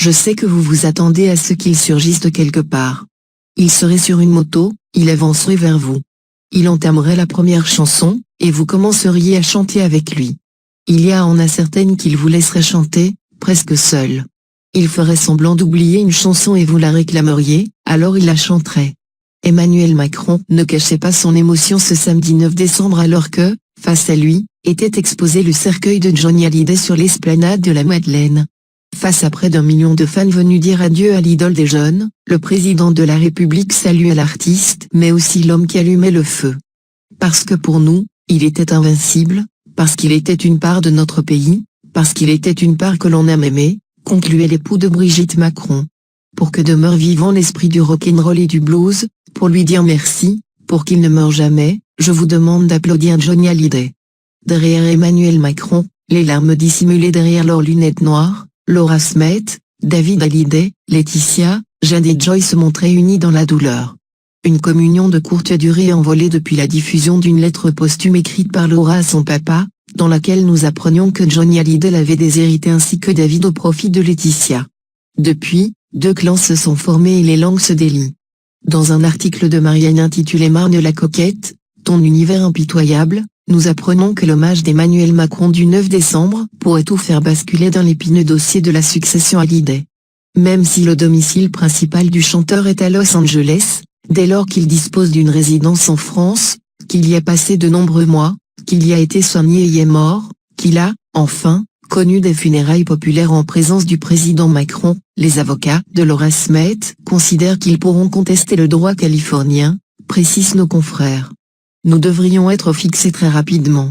Je sais que vous vous attendez à ce qu'il surgisse de quelque part. Il serait sur une moto, il avancerait vers vous. Il entamerait la première chanson, et vous commenceriez à chanter avec lui. Il y en a certaines qu'il vous laisserait chanter, presque seul. Il ferait semblant d'oublier une chanson et vous la réclameriez, alors il la chanterait. Emmanuel Macron ne cachait pas son émotion ce samedi 9 décembre alors que, face à lui, était exposé le cercueil de Johnny Hallyday sur l'esplanade de la Madeleine. Face à près d'1 million de fans venus dire adieu à l'idole des jeunes, le président de la République salua l'artiste mais aussi l'homme qui allumait le feu. Parce que pour nous, il était invincible, parce qu'il était une part de notre pays, parce qu'il était une part que l'on aime aimer, concluait l'époux de Brigitte Macron. Pour que demeure vivant l'esprit du rock'n'roll et du blues, pour lui dire merci, pour qu'il ne meure jamais, je vous demande d'applaudir Johnny Hallyday. Derrière Emmanuel Macron, les larmes dissimulées derrière leurs lunettes noires, Laura Smet, David Hallyday, Laetitia, Jade et Joy se montraient unis dans la douleur. Une communion de courte durée envolée depuis la diffusion d'une lettre posthume écrite par Laura à son papa, dans laquelle nous apprenions que Johnny Hallyday l'avait déshérité ainsi que David au profit de Laetitia. Depuis, 2 clans se sont formés et les langues se délient. Dans un article de Marianne intitulé Marne la coquette, ton univers impitoyable, nous apprenons que l'hommage d'Emmanuel Macron du 9 décembre pourrait tout faire basculer dans l'épineux dossier de la succession Hallyday. Même si le domicile principal du chanteur est à Los Angeles, dès lors qu'il dispose d'une résidence en France, qu'il y a passé de nombreux mois, qu'il y a été soigné et y est mort, qu'il a, enfin, connu des funérailles populaires en présence du président Macron, les avocats de Laura Smet considèrent qu'ils pourront contester le droit californien, précisent nos confrères. Nous devrions être fixés très rapidement.